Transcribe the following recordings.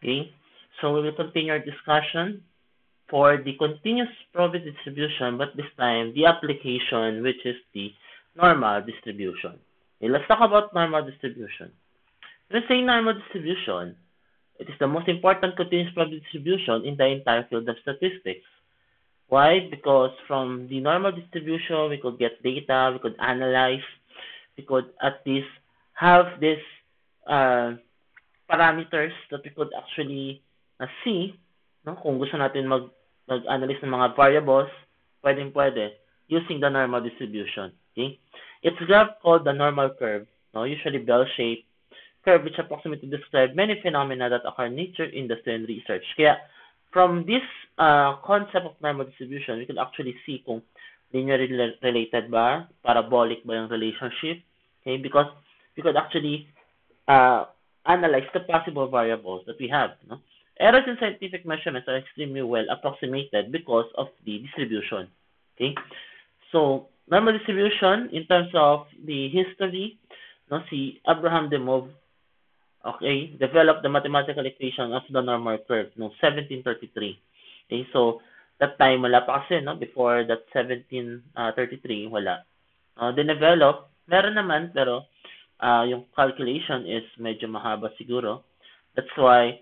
Okay, so we will continue our discussion for the continuous probability distribution, but this time the application, which is the normal distribution. Okay, let's talk about normal distribution. Let's say normal distribution. It is the most important continuous probability distribution in the entire field of statistics. Why? Because from the normal distribution, we could get data, we could analyze, we could at least have this uh, parameters that we could actually see, no? Kung gusto natin mag-analyze ng mga variables, pwedeng-pwede using the normal distribution. Okay? It's a graph called the normal curve, no? Usually bell-shaped curve which approximately describe many phenomena that occur in nature, industry, and research. Kaya, from this concept of normal distribution, we can actually see kung linearly related ba, parabolic ba yung relationship, okay? Because we could actually analyze the possible variables that we have. No? Errors in scientific measurements are extremely well approximated because of the distribution. Okay, so normal distribution in terms of the history, no, si Abraham de Moivre, okay, developed the mathematical equation of the normal curve no 1733. Okay, so that time wala pa kasi no before that 1733 wala. Dinevelop, meron naman pero yung calculation is medyo mahaba siguro. That's why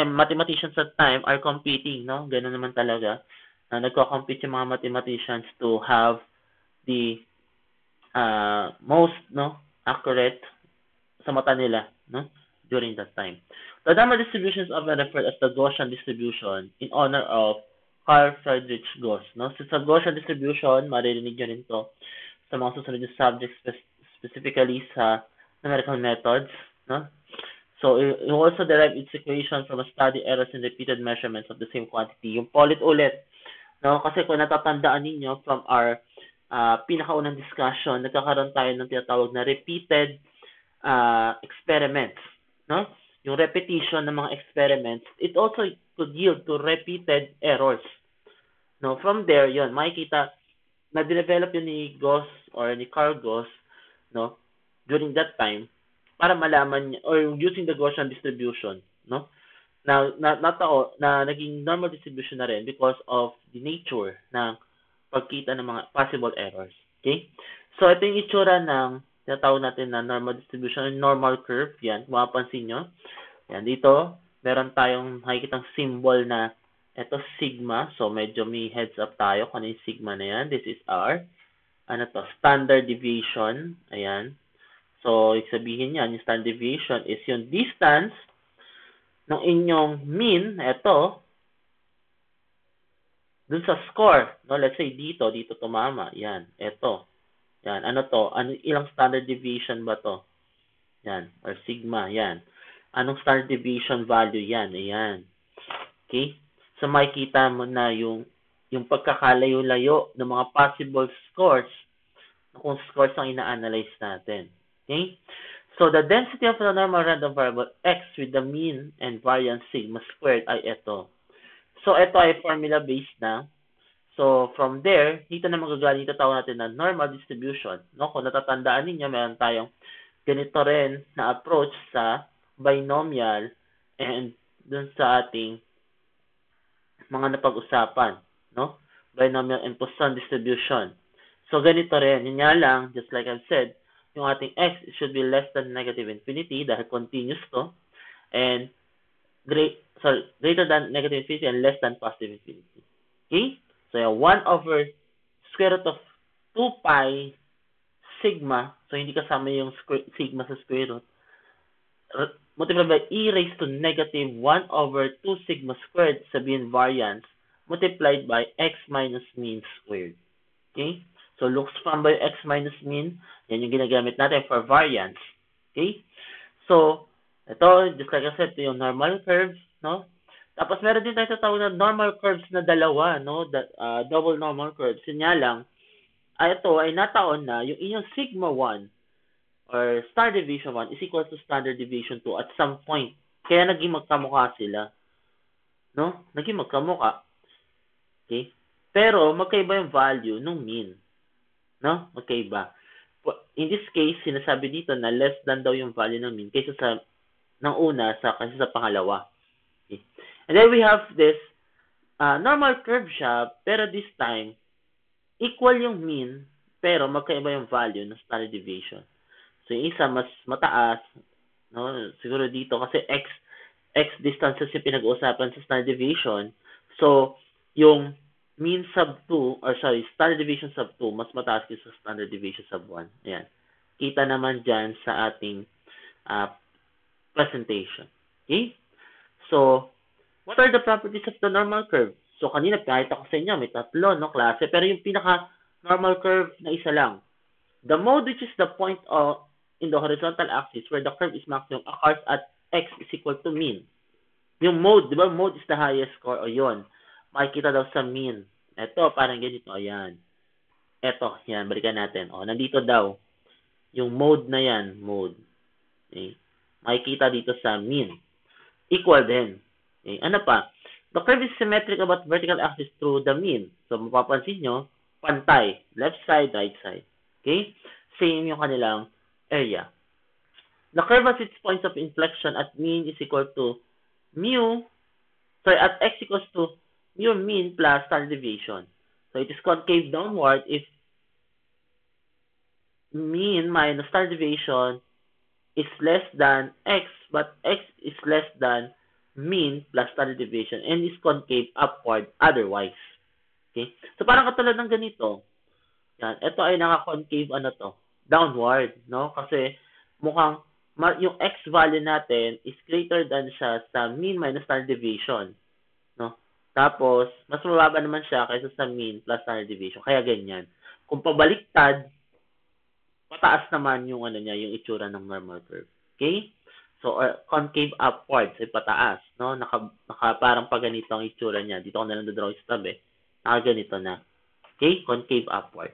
mathematicians at time are competing, no? Ganun naman talaga. Nagko-compete yung mga mathematicians to have the most no accurate sa mata nila, no? During that time. The normal distribution is often referred as the Gaussian distribution in honor of Carl Friedrich Gauss, no? So sa Gaussian distribution, maririnig nyo rin to sa mga susunod na subjects specifically sa numerical methods, no? So, you also derive its equation from a study errors in repeated measurements of the same quantity. Yung paulit-ulit, no? Kasi kung natatandaan ninyo from our pinakaunang discussion, nagkakaroon tayo ng tinatawag na repeated experiments, no? Yung repetition ng mga experiments, it also could yield to repeated errors. No, from there, yun, makikita na-develop yun ni Gauss or ni Carl Gauss, no, during that time, para malaman niya, or using the Gaussian distribution, no, na naging normal distribution na rin because of the nature ng pagkita ng mga possible errors. Okay? So, ito yung itsura ng tinatawag natin na normal distribution, normal curve. Yan, mapapansin nyo. Yan, dito, meron tayong makikitang symbol na ito, sigma. So, medyo may heads up tayo kung ano yung sigma na yan. This is our standard deviation. Ayan. So, ibig sabihin yan, yung standard deviation is yung distance ng inyong mean, ito, dun sa score. No? Let's say dito tumama. Yan, ito. Yan, ano to? Ilang standard deviation ba to? Yan, or sigma, yan. Anong standard deviation value yan? Ayan. Okay? So, makikita mo na yung pagkakalayo-layo ng mga possible scores kung scores ang ina-analyze natin. Okay? So, the density of the normal random variable x with the mean and variance sigma squared ay ito. So, ito ay formula-based na. So, from there, dito na magagaling tawag natin na normal distribution. No? Kung natatandaan ninyo, meron tayong ganito rin na approach sa binomial and dun sa ating mga napag-usapan. No? Binomial and Poisson distribution. So, ganito rin. Yun nga lang, just like I've said, yung ating x should be less than negative infinity dahil continuous to. And greater than negative infinity and less than positive infinity. Okay? So, 1 over square root of 2 pi sigma. So, hindi kasama yung sigma sa square root. Multiplied by e raised to negative 1 over 2 sigma squared, sabihin variance, multiplied by x minus mean squared. Okay? So, looks from by x minus mean, yan yung ginagamit natin for variance. Okay? So, ito, just like I said, ito yung normal curve, no? Tapos, meron din tayo tatawag na normal curves na dalawa, no? Double normal curves. Yun nga lang, ito ay nataon na yung inyong sigma 1 or standard deviation 1 is equal to standard deviation 2 at some point. Kaya naging magkamukha sila. No? Naging magkamukha. Okay? Pero, magkaiba yung value nung mean. No? Magkaiba. In this case, sinasabi dito na less than daw yung value ng mean kaysa sa ng una kaysa sa pangalawa. And then we have this normal curve siya, pero this time, equal yung mean, pero magkaiba yung value ng standard deviation. So, yung isa mas mataas, no? Siguro dito kasi x distances yung pinag-uusapan sa standard deviation. So, yung mean sub 2, or sorry, standard deviation sub 2, mas mataas kaysa sa standard deviation sub 1. Ayan. Kita naman dyan sa ating presentation. Okay? So, what are the properties of the normal curve? So, kanina, kahit ako sa inyo, may tatlo, no, klase. Pero yung pinaka-normal curve na isa lang. The mode, which is the point in the horizontal axis where the curve is maximum, occurs at x is equal to mean. Yung mode, di ba? Mode is the highest score. O yun. Makikita daw sa mean. Ito, parang ganito. Ayan. Ito, yan. Balikan natin. O, nandito daw. Yung mode na yan. Mode. Okay. Makikita dito sa mean. Equal din. Okay. Ano pa? The curve is symmetric about vertical axis through the mean. So, mapapansin nyo, pantay. Left side, right side. Okay? Same yung kanilang area. The curve has its points of inflection at mean is equal to at x equals to mu mean plus standard deviation. So, it is concave downward if mean minus standard deviation is less than x, but x is less than mean plus standard deviation and is concave upward otherwise. Okay? So, parang katulad ng ganito. Yan. Ito ay naka-concave downward, no? Kasi mukhang yung x value natin is greater than siya sa mean minus standard deviation, no? Tapos, mas mababa naman siya kaysa sa mean plus standard deviation. Kaya ganyan. Kung pabaliktad, pataas naman yung yung itsura ng normal curve. Okay? So, concave upwards ay pataas, no? Naka parang pa ganito ang itsura niya. Dito ko na lang dodraw yung stub Naka-ganito na. Okay? Concave upward.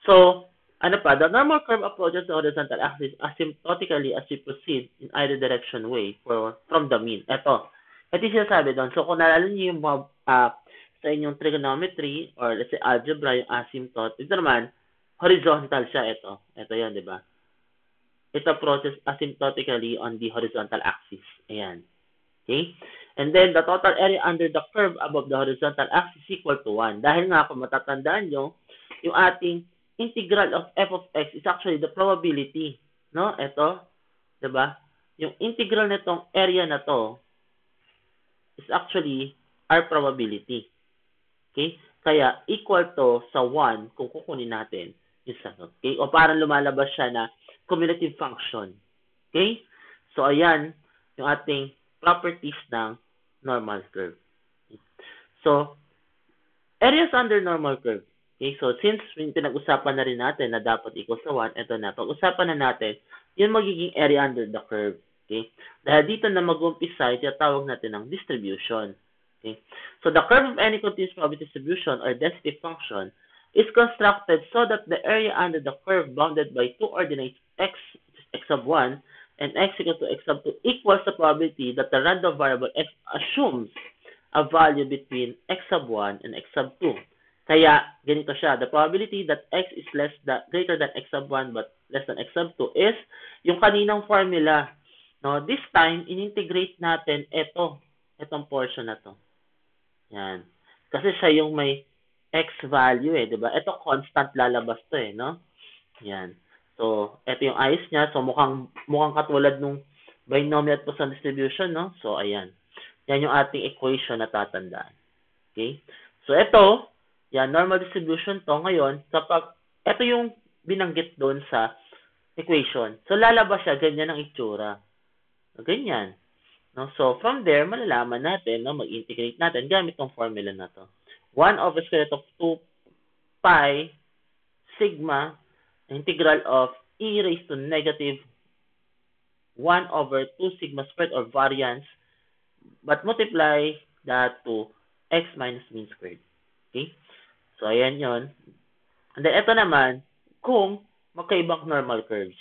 So, ano pa? The normal curve approaches the horizontal axis asymptotically as we proceed in either direction way from the mean. Ito yung sinasabi doon. So, kung naalala niyo yung sa inyong trigonometry or let's say algebra, yung asymptote, ito naman, horizontal siya. Ito yun, di ba? It approaches asymptotically on the horizontal axis. Ayan. Okay? And then, the total area under the curve above the horizontal axis is equal to 1. Dahil nga, kung matatandaan nyo, yung ating integral of f of x is actually the probability. No? Ito. Diba? Yung integral nitong area na to is actually our probability. Okay? Kaya, equal to sa 1 kung kukunin natin yung sagot. Okay? O parang lumalabas siya na cumulative function. Okay? So, ayan yung ating properties ng normal curve. So, areas under normal curve. Okay, so since pinag-usapan na rin natin na dapat equal sa 1, ito na. Pag-usapan na natin yung magiging area under the curve. Okay? Dahil dito na mag-umpisa, tinatawag natin ng distribution. Okay? So, the curve of any continuous probability distribution or density function is constructed so that the area under the curve bounded by two ordinates x, x sub 1, and x equal to x sub 2 equals the probability that the random variable x assumes a value between x sub 1 and x sub 2. Kaya, ganito siya. The probability that x is greater than x sub 1 but less than x sub 2 is yung kaninang formula. No, this time, in-integrate natin itong portion na to. Yan. Kasi siya yung may x value di ba? Ito constant lalabas to no? Yan. So, ito yung ayos niya. So, mukhang katulad nung binomial at Poisson distribution, no? So, ayan. Yan yung ating equation na tatandaan. Okay? So, ito, yan, normal distribution to. Ngayon, kapag ito yung binanggit doon sa equation. So, lalabas siya, ganyan ang itsura. Ganyan. No? So, from there, malalaman natin, no, mag-integrate natin gamit tong formula na to. 1 over square root of 2 pi sigma integral of e raised to negative 1 over 2 sigma squared or variance, but multiply that to x minus mean squared. Okay? So, ayan yon. And then, ito naman, kung magkaibang normal curves.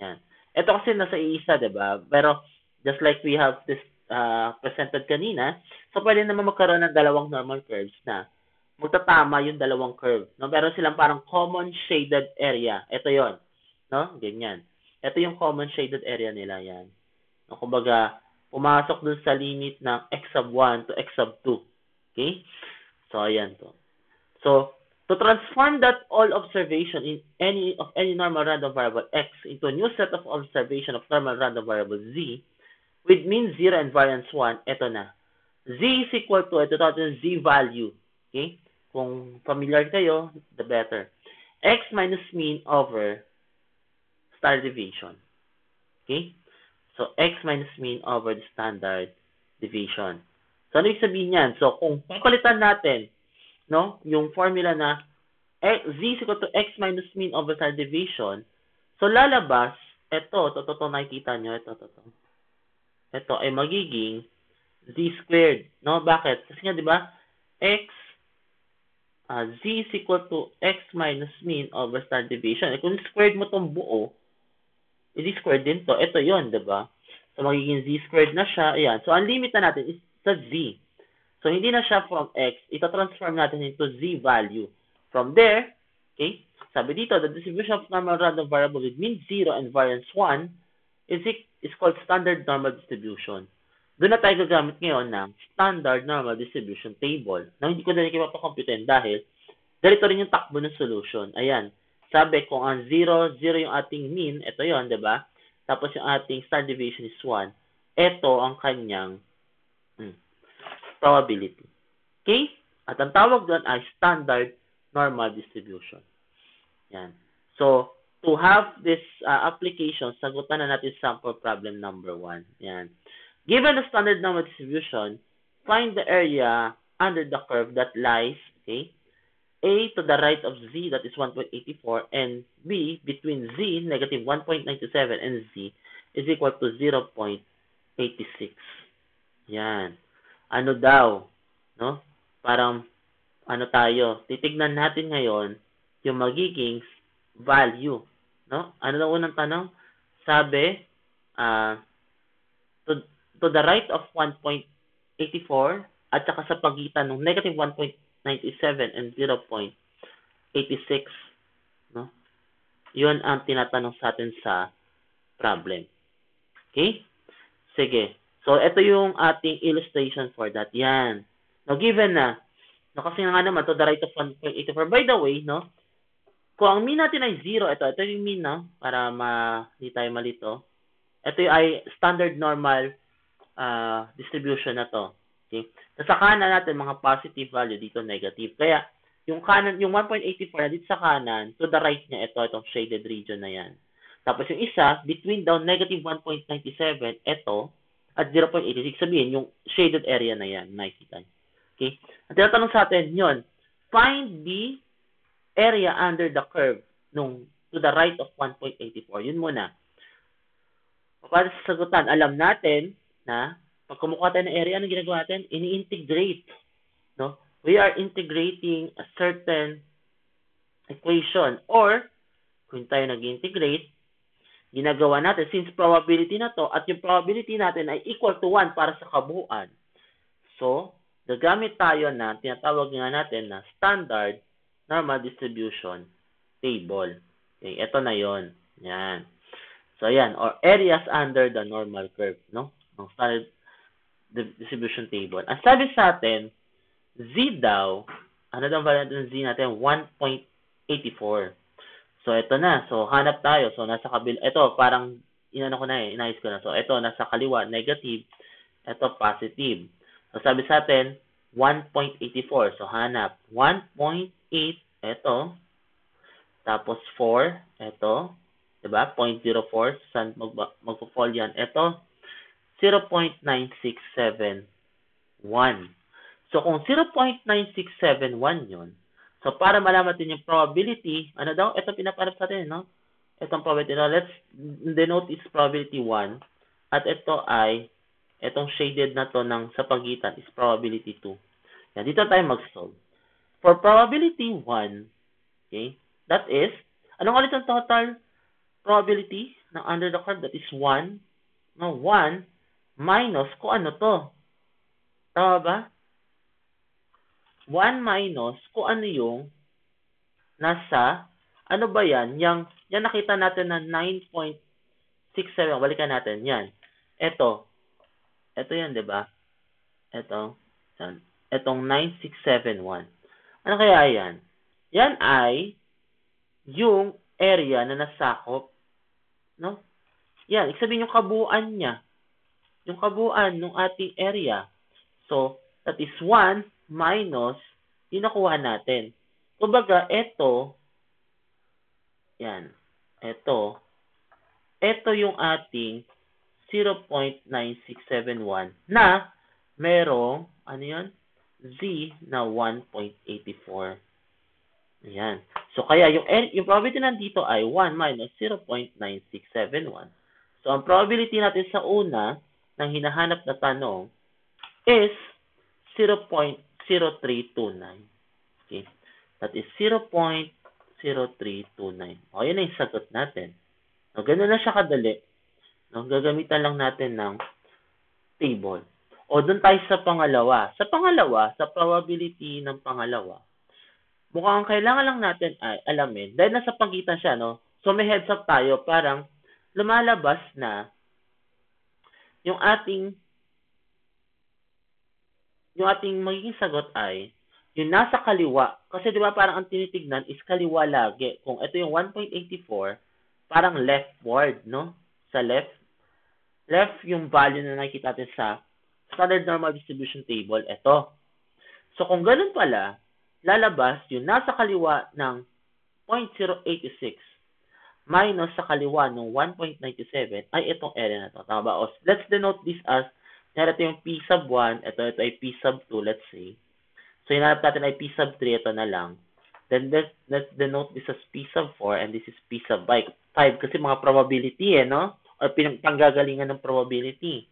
Yan. Ito kasi nasa iisa, diba? Pero, just like we have this presented kanina, so pwede naman magkaroon ng dalawang normal curves na magtatama yung dalawang curve. No? Pero silang parang common shaded area. Ito yon, no? Ganyan. Ito yung common shaded area nila, yan. No? Kumbaga, pumasok dun sa limit ng x sub 1 to x sub 2. Okay? So, ayan to. So, to transform that all observation in any normal random variable x into a new set of observation of normal random variable z with mean 0 and variance 1, eto na. Z is equal to, ito natin z value. Okay? Kung familiar kayo, the better. X minus mean over standard deviation. Okay? So, x minus mean over the standard deviation. So, ano yung sabihin yan? So, kung papalitan natin, no, yung formula na z is equal to x minus mean over standard deviation, so lalabas, ito nakikita nyo, ito ay magiging z squared, no? Bakit? Kasi nga, di ba, z is equal to x minus mean over standard deviation. Kung squared mo tong buo, z squared din to. Ito yon, di ba? So, magiging z squared na siya. Ayan. So, ang limit na natin is sa z. So, hindi na siya from x. Ito-transform natin into z value. From there, okay, sabi dito, the distribution of normal random variable with mean 0 and variance 1 is called standard normal distribution. Doon na tayo gagamit ngayon ng standard normal distribution table. Na hindi ko na rin ipapakomputin dahil ganito rin yung takbo ng solution. Ayan. Sabi, kung ang 0, 0 yung ating mean, ito yon, di ba? Tapos yung ating standard deviation is 1. Ito ang kanyang probability. Okay? At ang tawag doon ay standard normal distribution. Yan. So, to have this application, sagutan na natin sample problem number 1. Yan. Given the standard normal distribution, find the area under the curve that lies, okay, A to the right of Z, that is 1.84, and B between Z, negative 1.97, and Z is equal to 0.86. Yan. Ano daw? No? Parang, ano tayo? Titignan natin ngayon yung magiging value. No? Ano daw unang tanong? Sabi, to the right of 1.84 at saka sa pagitan ng negative 1.97 and 0.86. No? Yun ang tinatanong sa atin sa problem. Okay? Sige. So, ito yung ating illustration for that. Yan. Now, given na, no, kasi nga naman, to the right of 1.84. By the way, no, kung ang mean natin ay 0, ito yung mean, no, para hindi tayo malito. Ito yung ay standard normal distribution na to. Okay? Sa kanan natin, mga positive value, dito negative. Kaya, yung kanan, yung 1.84 na dito sa kanan, to the right niya, itong shaded region na yan. Tapos yung isa, between down negative 1.97, ito, at 0.86, sabihin, yung shaded area na yan, nakikita niyo. Okay? At tinatanong sa atin, yun, find the area under the curve nung to the right of 1.84. Yun muna. Para sa sagutan, alam natin na pag kumukuha tayo ng area, anong ginagawa natin? Ini-integrate. No? We are integrating a certain equation. Or, kung tayo nag-integrate, ginagawa natin, since probability na to, at yung probability natin ay equal to 1 para sa kabuuan. So, gagamit tayo na, tinatawag nga natin na standard normal distribution table. Okay, ito na yon. Yan. So, yan. Or areas under the normal curve. No? Ng standard distribution table. Ang sabi sa atin, Z daw, ano daw value ng Z natin? 1.84. So, ito na. So, hanap tayo. So, nasa kabila. Ito, parang, inano ko na inayos ko na. So, ito, nasa kaliwa, negative. Ito, positive. So, sabi sa atin, 1.84. So, hanap. 1.8, ito. Tapos, 4, ito. Diba? 0.04. Saan magpo-fall yan? Ito, 0.9671. So, kung 0.9671 yun, so, para malaman natin yung probability, ano daw? Ito pinaparap sa atin, no? Itong probability. Now, let's denote its probability 1. At ito ay, itong shaded na to ng sa pagitan is probability 2. Yan, dito tayo mag-solve. For probability 1, okay, that is, anong ulit ang total probability ng under the curve? That is 1. No, 1 minus, kung ano to? Tama ba? 1 minus kung ano yung nasa, ano ba yan? Yan nakita natin na 9.67. Balikan natin. Yan. Ito Ito yan, di ba? Ito. Yan. Itong 9671. Ano kaya yan? Yan ay yung area na nasakop, no? Yan, ibig sabihin yung kabuuan niya. Yung kabuuan ng ating area. So, that is 1 minus yung nakuha natin. Kumbaga, ito, yan, ito yung ating 0.9671 na merong, ano yun? Z na 1.84. Ayan. So, kaya yung probability nandito ay 1 minus 0.9671. So, ang probability natin sa una ng hinahanap na tanong is 0.0329. Okay? That is 0.0329. O, yun na yung sagot natin. No, ganun na siya kadali. No, gagamitan lang natin ng table. O, dun tayo sa pangalawa. Sa pangalawa, sa probability ng pangalawa, mukhang kailangan lang natin ay alamin, dahil nasa pagitan siya, no? So, may heads up tayo, parang lumalabas na yung ating magiging sagot ay yung nasa kaliwa. Kasi di ba parang ang tinitignan is kaliwa lagi. Kung ito yung 1.84, parang leftward, no? Sa left yung value na nakikita natin sa standard normal distribution table, ito. So, kung ganun pala, lalabas yung nasa kaliwa ng 0.086 minus sa kaliwa ng 1.97 ay itong area na to. Tama ba? O, let's denote this as, ito yung P sub 1, ito ay P sub 2, let's say. So, hinanap natin ay P sub 3, ito na lang. Then, let's denote this as P sub 4, and this is P sub 5. Kasi mga probability, no? Or panggagalingan ng probability.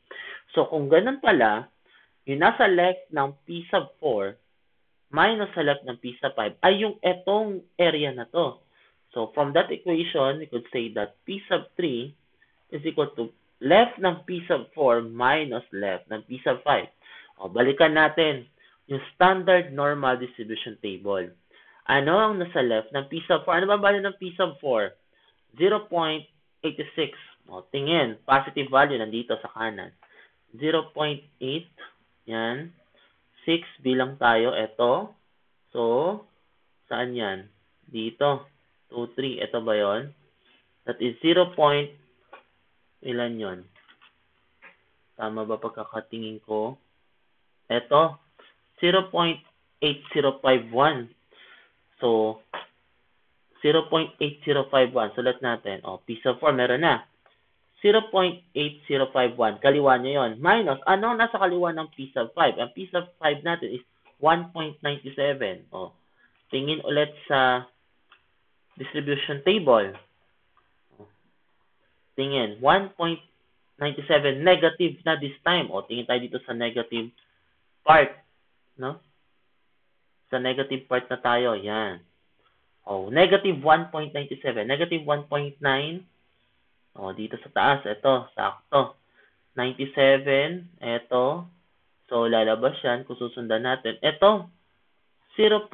So, kung ganun pala, yung nasa left ng P sub 4 minus sa left ng P sub 5 ay yung etong area na to. So, from that equation, we could say that P sub 3 is equal to left ng P sub 4 minus left ng P sub 5. O, balikan natin yung standard normal distribution table. Ano ang nasa left ng P sub 4? Ano ba value ng P sub 4? 0.86. O, tingin. Positive value nandito sa kanan. 0.8. Yan. 6 bilang tayo. Ito. So, saan yan? Dito. 2, 3. Ito ba yon? That is 0. Ilan yon? Tama ba pagkakatingin ko? Ito. 0.8051. So, 0.8051. Sulat natin. O, P sub 4 meron na. 0.8051. Kaliwa niya yon. Minus, ano nasa kaliwa ng P sub 5? Ang P sub 5 natin is 1.97. O, tingin ulit sa distribution table. O, tingin. 1.97. Negative na this time. O, tingin tayo dito sa negative part. No? Sa negative part na tayo. Yan. O, negative 1.97. Negative 1.9. O, dito sa taas, ito, sakto. 97, ito. So, lalabas yan kung susundan natin. Ito, 0.0,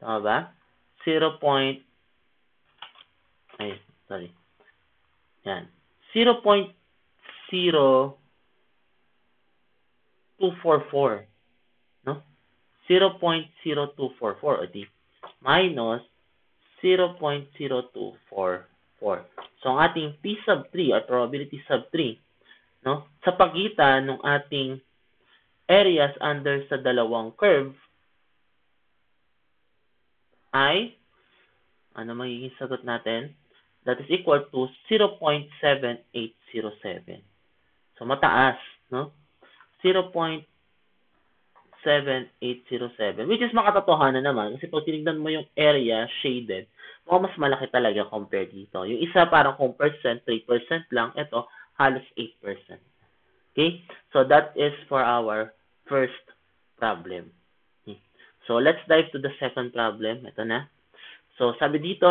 tama ba? 0. Sorry. Yan. 0.0244. No? 0.0244. O, di. Minus 0.0244. So, ang ating P sub 3 or probability sub 3, no? Sa pagitan ng ating areas under sa dalawang curve ay, ano magiging sagot natin? That is equal to 0.7807. So, mataas, no? 0.7807, which is makatotohanan naman kasi pag tinignan mo yung area shaded, mas malaki talaga compared dito. Yung isa parang kung percent, 3% lang. Ito, halos 8%. Okay? So, that is for our first problem. Okay. So, let's dive to the second problem. Ito na. So, sabi dito,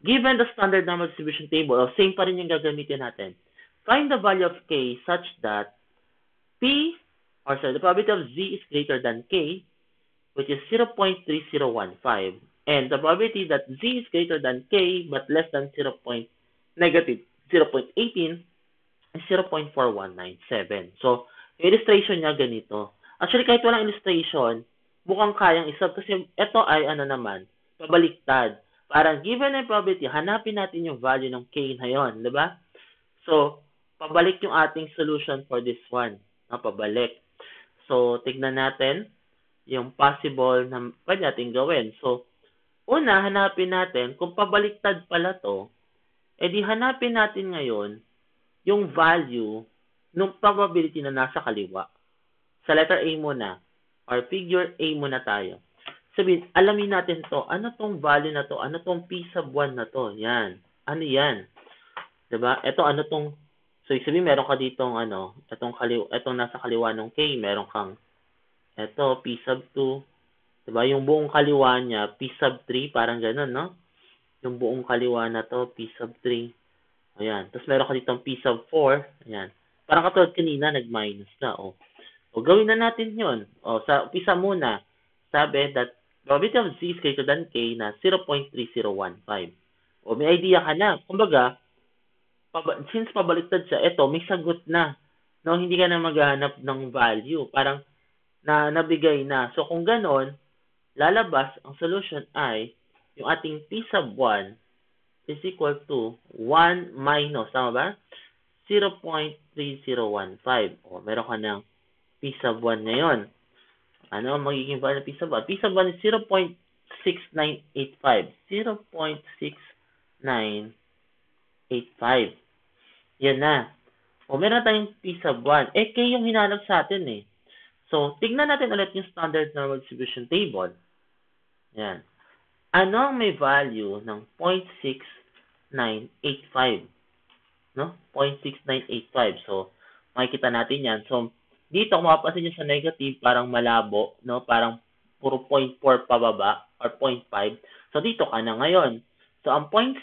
given the standard normal distribution table, same pa rin yung gagamitin natin. Find the value of K such that the probability of Z is greater than K, which is 0.3015. And the probability that Z is greater than K but less than negative 0.18 is 0.4197. So, yung illustration niya ganito. Actually, kahit walang illustration, mukhang kayang isab kasi ito ay ano naman, pabaliktad. Parang given a probability, hanapin natin yung value ng k na yon, di ba? So, pabalik yung ating solution for this one. Pabalik. So, tignan natin yung possible na pwede natin gawin. So, una, hanapin natin, kung pabaliktad pala to, edi hanapin natin ngayon yung value ng probability na nasa kaliwa. Sa letter A muna, or figure A muna tayo. Sabihin, alamin natin to, ano tong value na to, ano tong P sub 1 na to, yan. Ano yan? Diba? Ito, ano tong, so sabihin, meron ka ditong, ano, itong nasa kaliwa ng K, meron kang, ito, P sub 2, diba? Yung buong kaliwa niya, P sub 3, parang ganun, no? Yung buong kaliwa na to, P sub 3. Ayan. Tapos meron ka ditong P sub 4. Ayan. Parang katulad kanina, nag-minus na. O, gawin na natin yun. O, sa umpisa muna, sabi that probability of Z is greater than K na 0.3015. O, may idea ka na. Kumbaga, since pabaliktad siya, eto, may sagot na. No, hindi ka na maghahanap ng value. Parang, nabigay na. So, kung ganon, lalabas, ang solution ay, yung ating P sub 1 is equal to 1 minus, tama ba? 0.3015. O, meron ka ng P sub 1 ngayon. Ano ang magiging value ng P sub 1? P sub 1 is 0.6985. 0.6985. Yan na. O, meron tayong P sub 1. K yung hinanap sa atin eh. So, tignan natin ulit yung standard normal distribution table. Yan. Ano ang may value ng 0.6985? No? 0.6985. So, makikita natin yan. So, dito, kung mapapansin nyo sa negative, parang malabo, no? Parang puro 0.4 pababa or 0.5. So, dito ka na ngayon. So, ang 0.6,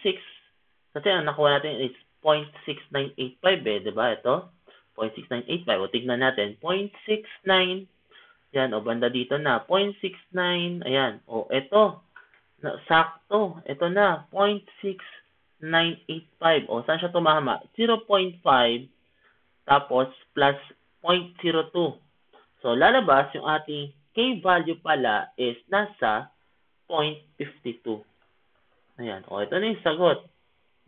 kasi ang nakuha natin is 0.6985 eh, di ba? Ito, 0.6985. O, tignan natin. 0.69. Yan, o, banda dito na. 0.69. Ayan. O, ito. Sakto. Ito na. 0.6985. O, saan siya tumama? 0.5 tapos plus 0.02. So, lalabas yung ating K value pala is nasa 0.52. Ayan. O, ito na yung sagot.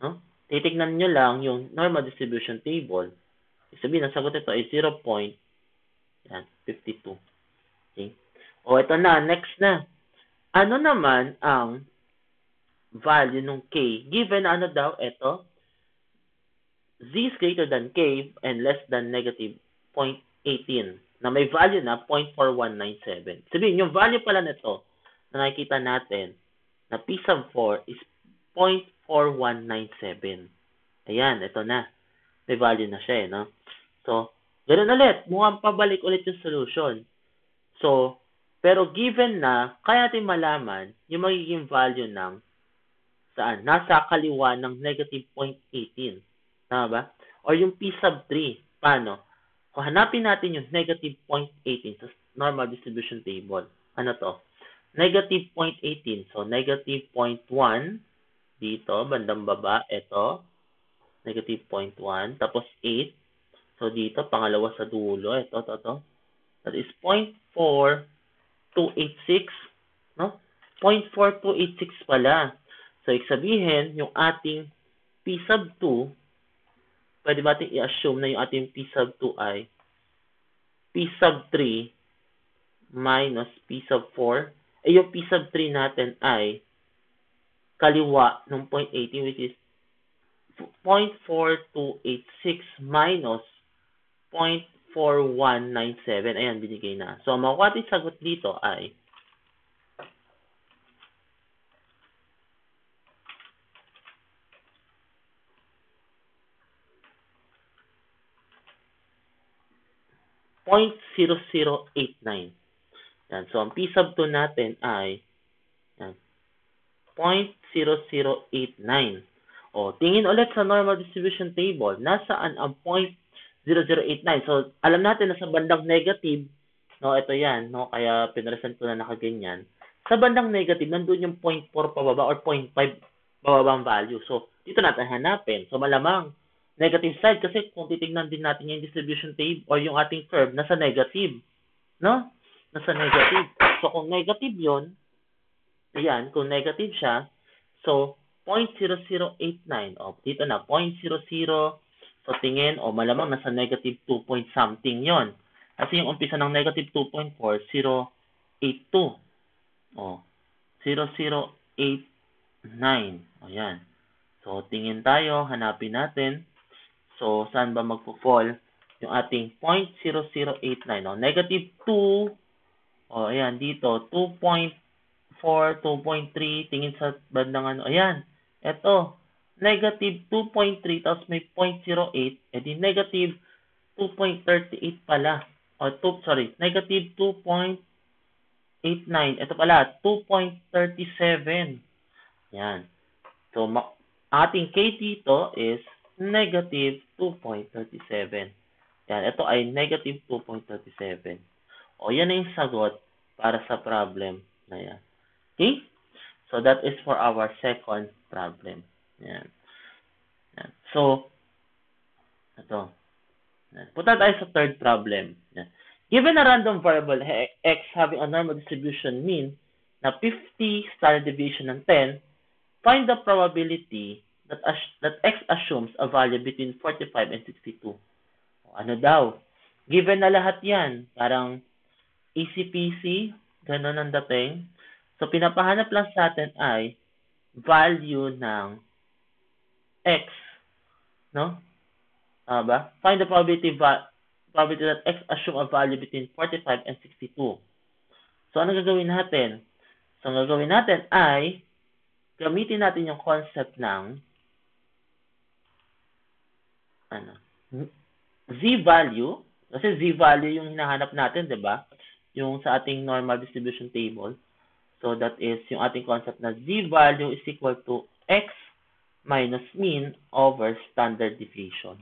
No? Titignan nyo lang yung normal distribution table. Sabihin, ang sagot ito ay 0.52. Okay? O, ito na. Next na. Ano naman ang value ng K? Given ano daw, ito, Z is greater than K and less than negative 0.18 na may value na 0.4197. Sabihin, yung value pala nito na nakikita natin na P sub 4 is 0.4197. Ayan, ito na. May value na siya no? So, ganoon ulit. Mukhang pabalik ulit yung solution. So, pero given na, kaya natin malaman yung magiging value ng saan? Nasa kaliwa ng negative 0.18. Tama ba? Or yung P sub 3. Paano? Kung hanapin natin yung negative 0.18 sa normal distribution table. Ano to? Negative 0.18. So, negative 0.1 dito, bandang baba. Ito. Negative 0.1. Tapos 8. So, dito, pangalawa sa dulo. Ito. That is 0.4286. No? 0.4286 pala. So, sabihin, yung ating P sub 2, pwede ba natin i-assume na yung ating P sub 2 ay P sub 3 minus P sub 4. Yung P sub 3 natin ay kaliwa ng 0.18 which is 0.4286 minus 0.4197. Ayan, binigay na. So, makuha ating sagot dito ay 0.0089. Yan. So, ang P sub 2 natin ay yan, 0.0089. O, tingin ulit sa normal distribution table. Nasaan ang 0.0089? So, alam natin na sa bandang negative, no, ito yan, no, kaya pinresent ko na nakaganyan. Sa bandang negative, nandun yung 0.4 pababa or 0.5 bababang value. So, dito natin hanapin. So, malamang negative side kasi kung titignan din natin yung distribution table or yung ating curve, nasa negative. No? Nasa negative. So, kung negative yon, ayan, kung negative siya, so, 0.0089. O, dito na, 0.00. So, tingin, o malamang nasa negative 2 point something yon. Kasi yung umpisa ng negative 2.4, 0.82. O, 0.089. O, yan. So, tingin tayo, hanapin natin. So, saan ba magpo-fall yung ating 0.0089? O, negative 2. O, ayan, dito, 2.4, 2.3. Tingin sa bandang ano. Ayan, eto. Negative 2.3, tapos may 0.08. Di negative 2.38 pala. O, negative 2.89. Ito pala, 2.37. Yan. So, ating K dito is negative 2.37. Yan, ito ay negative 2.37. O, yan na yung sagot para sa problem na yan. Okay? So, that is for our second problem. Yan. Yan. So, ito. Yan. Punta tayo sa third problem. Yan. Given a random variable x having a normal distribution mean na 50, standard deviation ng 10, find the probability that x assumes a value between 45 and 62. Ano daw? Given na lahat yan, parang easy peasy, ganun ang dating. So, pinapahanap lang sa atin ay value ng x, no? Ba? Find the probability that x assume a value between 45 and 62. So, ano gagawin natin? So, ang gagawin natin ay gamitin natin yung concept ng z-value. Kasi z-value yung hinahanap natin, di ba? Yung sa ating normal distribution table. So, that is yung ating concept na z-value is equal to x minus mean over standard deviation.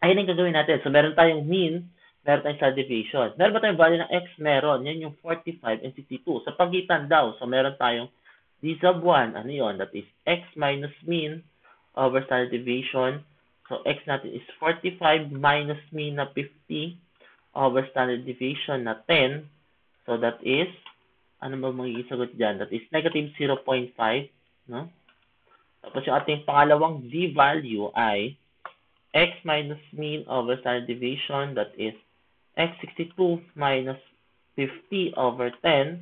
Ayun ang gagawin natin. So, meron tayong mean, meron tayong standard deviation. Meron ba tayong value ng x? Meron. Yan yung 45 and 62. Sa pagitan daw. So, meron tayong d sub 1. Ano yun? That is x minus mean over standard deviation. So, x natin is 45 minus mean na 50 over standard deviation na 10. So, that is, ano ba magiging sagot dyan? That is negative 0.5. No? Tapos yung ating pangalawang z value ay x minus mean over standard deviation, that is x62 minus 50 over 10,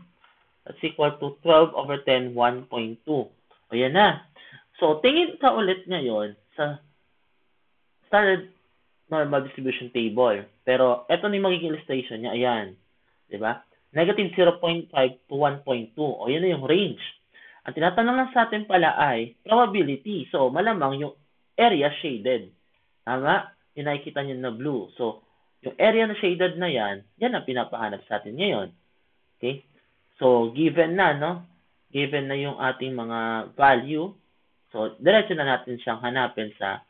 that's equal to 12 over 10, 1.2. O yan na. So, tingin ka ulit ngayon sa standard normal distribution table. Pero, ito na yung magiging illustration niya. Ayan. Diba? Negative 0.5 to 1.2. O yan na yung range. Ang tinatanong lang sa atin pala ay probability. So, malamang yung area shaded. Tama? Yung nakikita nyo na blue. So, yung area na shaded na yan, yan ang pinapahanap sa atin ngayon. Okay? So, given na, no? Given na yung ating mga value, so, diretso na natin siyang hanapin sa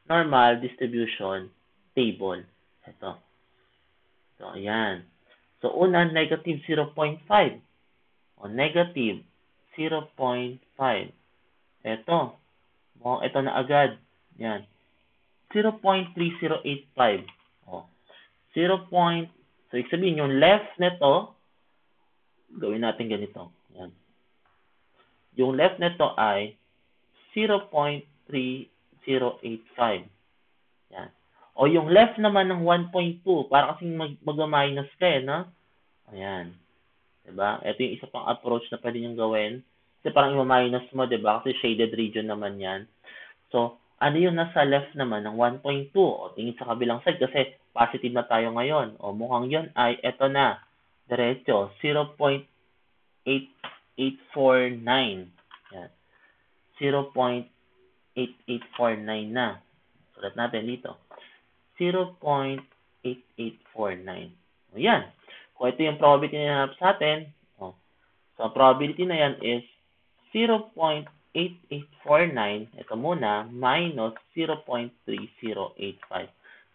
normal distribution table. Ito. So, ayan. So, una, negative 0.5. O, negative 0.5. Ito. O, ito na agad. Yan. 0.3085. O, 0. So, ibig sabihin, yung left nito, gawin natin ganito. Yan. Yung left nito ay 0.3085. Yan. O yung left naman ng 1.2, para kasing mag-minus ka eh, no? Ayan. Diba? Ito yung isa pang approach na pwede nyo gawin. Kasi parang i-minus mo, diba? Kasi shaded region naman yan. So, ano yung nasa left naman ng 1.2? O tingin sa kabilang side kasi positive na tayo ngayon. O mukhang yun ay eto na. Diretso, 0.8849. Yan. 0.8849 na. Sulat natin dito. 0.8849. O yan. Kung ito yung probability na hinahanap sa atin, so probability na yan is 0.8849, ito muna, minus 0.3085.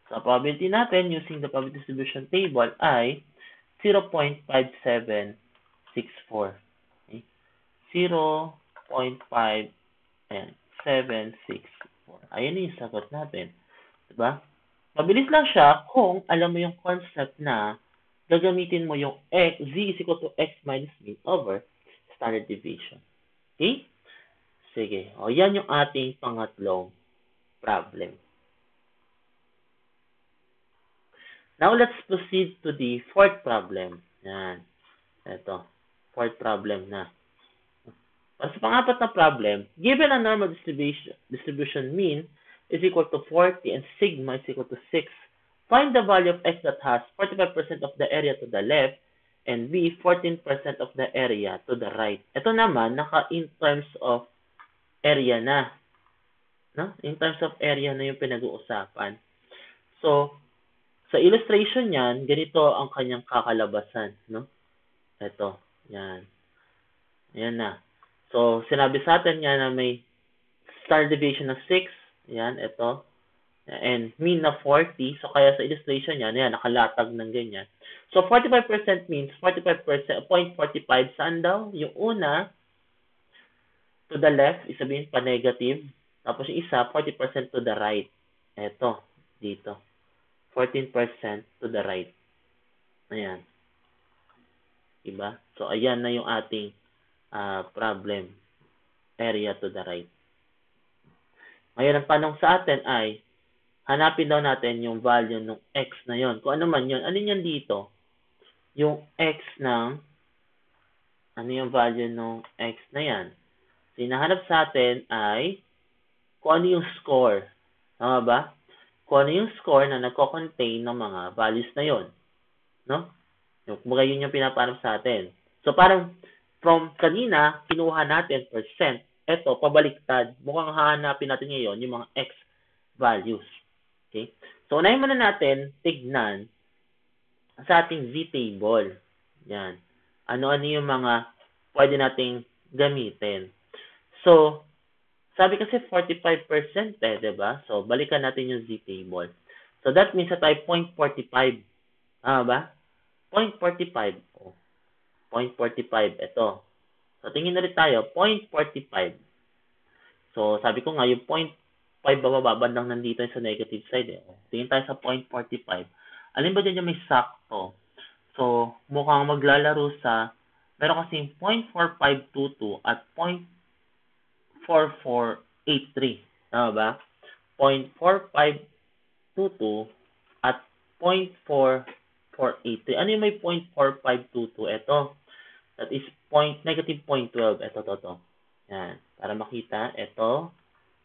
So probability natin using the probability distribution table ay 0.5764. Okay? 0.5764. 4. Ayan na yung sagot natin. Diba? Mabilis lang siya kung alam mo yung concept na gagamitin mo yung z is equal to x minus mean over standard deviation. Okay? Sige. O, yan yung ating pangatlong problem. Now, let's proceed to the fourth problem. Yan. Ito. Fourth problem na. Sa pangapat na problem, given a normal distribution mean is equal to 40 and sigma is equal to 6, find the value of x that has 45% of the area to the left and b 14% of the area to the right. Ito naman, in terms of area na. No? In terms of area na yung pinag-uusapan. So, sa illustration niyan, ganito ang kanyang kakalabasan, no? Ito, yan. Ayan na. So, sinabi sa atin yan na may standard deviation ng 6, yan, ito. And mean na 40, so kaya sa illustration niyan, yan, nakalatag ng ganyan. So, 45% means 45%, 0.45 saan daw? Yung una, to the left, isabihin pa negative. Tapos yung isa, 40% to the right. Ito, dito. 14% to the right. Ayan. Diba? So, ayan na yung ating problem. Area to the right. Ngayon, ang tanong sa atin ay, hanapin daw natin yung value ng x na yon. Kung ano man yun. Ano yan dito? Yung x ng, ano yung value ng x na yan? So, hinahanap sa atin ay, kung ano yung score. Tama ba? Kung ano yung score na nagko-contain ng mga values na yon, no? Yung kumbaga yun yung pinapanap sa atin. So parang from kanina kinuha natin percent, eto pabaliktad. Mukhang hahanapin natin ngayon yung mga x values. Okay? So unahin muna natin tignan sa ating z table. Yan. Ano-ano yung mga pwede nating gamitin. So sabi kasi 45% diba? So, balikan natin yung z table. So, that means na tayo 0.45. Tama ba? 0.45. Oh. 0.45. Ito. So, tingin na rin tayo. 0.45. So, sabi ko nga, yung 0.5 bababa bandang nandito sa negative side. Tingin tayo sa 0.45. Alin ba dyan yung may sakto? So, mukhang maglalaro sa, meron kasing 0.4522 at 0.4483. Tama ba? 0.4522 at 0.4483. Ano yung may 0.4522? Ito. That is negative 0.12. Ito. Yan. Para makita, ito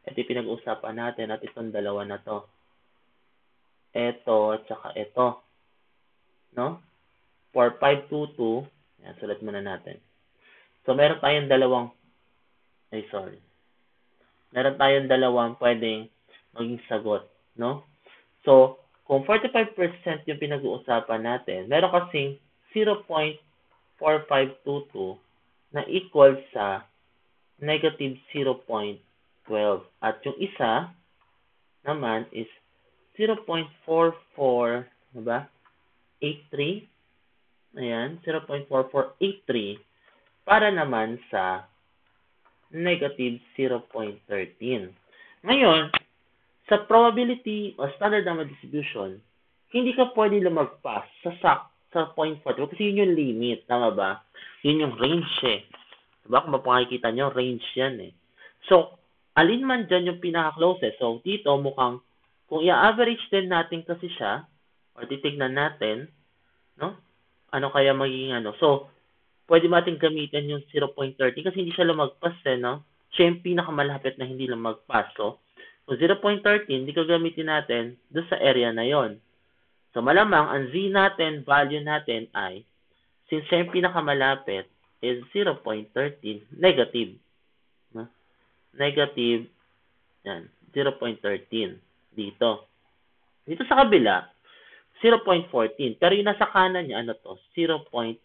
yung pinag-uusapan natin at itong dalawa na to. Ito at saka ito. No? 4522. Yan, sulat muna natin. So, meron tayong meron tayong dalawang pwedeng maging sagot, no? So, kung 45% yung pinag-uusapan natin, meron kasing 0.4522 na equal sa negative 0.12. At yung isa naman is 0.44, diba? 83. Ayan, 0.4483 para naman sa negative 0.13. Ngayon, sa probability o standard number distribution, hindi ka pwede lumagpas sa 0.40 kasi yun yung limit. Tama ba? Yun yung range Diba? Kung mapakikita nyo, range yan So, alin man dyan yung pinaka-closest. So, dito mukhang, kung i-average din natin kasi siya, or titignan natin, no? Ano kaya magiging So, pwede natin gamitin yung 0.30 kasi hindi siya lumagpas no? Siya yung pinakamalapit na hindi lumagpas. So, kung 0.13, hindi ko gamitin natin doon sa area na yon. So, malamang, ang z natin, value natin ay, since siya yung pinakamalapit, is 0.13, negative. No? Negative, yan, 0.13 dito. Dito sa kabila, 0.14. Pero yung nasa kanan niya, 0.96.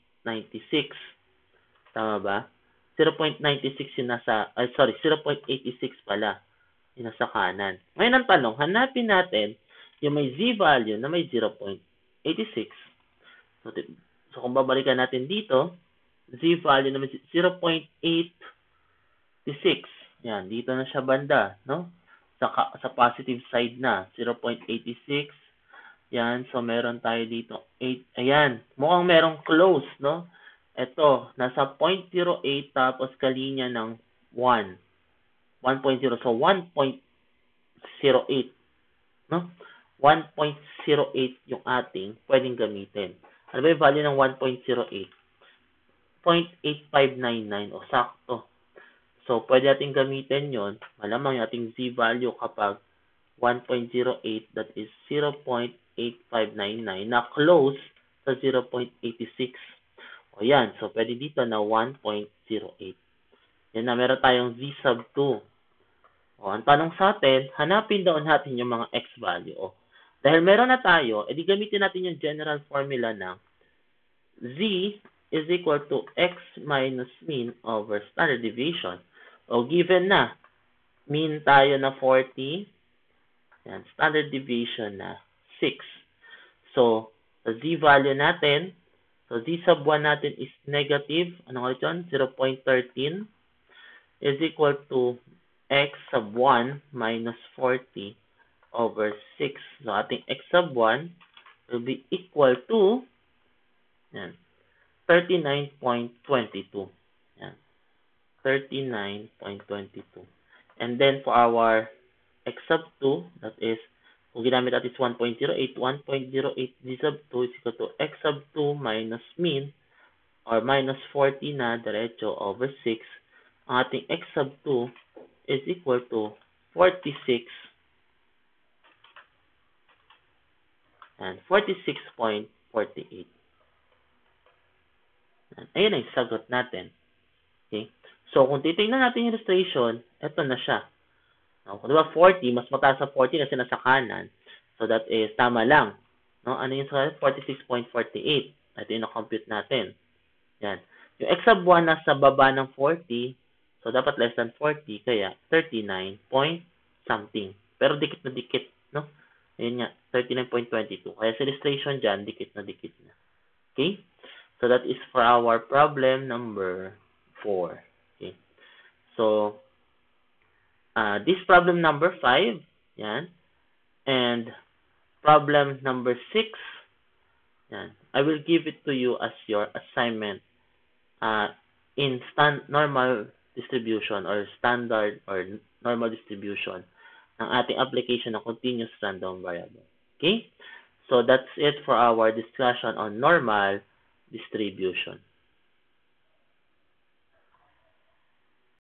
Tama ba? 0.96 yung nasa, 0.86 pala yung nasa kanan. Ngayon ang tanong, hanapin natin yung may z value na may 0.86. So kung babalikan natin dito, z value na may 0.86. Yan, dito na siya banda, no? sa positive side na, 0.86. Yan, so meron tayo dito 8. Ayan, mukhang merong close, no? Ito, nasa 0.08 tapos kalinya ng 1. 1.0. So 1.08, no? 1.08 yung ating pwedeng gamitin. Ano ba yung value ng 1.08? 0.8599 o sakto. So, pwede natin gamitin yon. Malamang yung ating z value kapag 1.08, that is 0.8599 na close sa 0.86. O yan, so pwede dito na 1.08. Yan na, meron tayong z sub 2. O, ang tanong sa atin, hanapin daw natin yung mga x value. O, dahil meron na tayo, edi gamitin natin yung general formula ng z is equal to x minus mean over standard deviation. O, given na, mean tayo na 40, yan, standard deviation na 6. So, the z value natin, so z sub 1 natin is negative, ano nga ito? 0.13 is equal to x sub 1 minus 40 over 6. So, ating x sub 1 will be equal to yan, 39.22. Yan, 39.22. And then, for our x sub 2, that is, kung ginamit natin is 1.08, 1.08 z sub 2 is equal to x sub 2 minus mean, or minus 40 na, diretso, over 6. Ang ating x sub 2 is equal to 46, and 46.48. Ayun ang sagot natin. Okay? So, kung titingnan natin yung illustration, ito na siya. No, kung diba 40, mas mataas sa 40 kasi nasa kanan. So, that is tama lang. No? Ano yung 46.48? Ito yung na-compute natin. Yan. Yung x sub 1 nasa baba ng 40, so dapat less than 40, kaya 39 point something. Pero dikit na dikit, no? Ayun nga, 39.22. Kaya sa illustration dyan, dikit na dikit na. Okay? So, that is for our problem number 4. Okay? So, this problem number 5, yan, and problem number 6, yan, I will give it to you as your assignment in normal distribution or standard or normal distribution ng ating application ng continuous random variable. Okay? So, that's it for our discussion on normal distribution.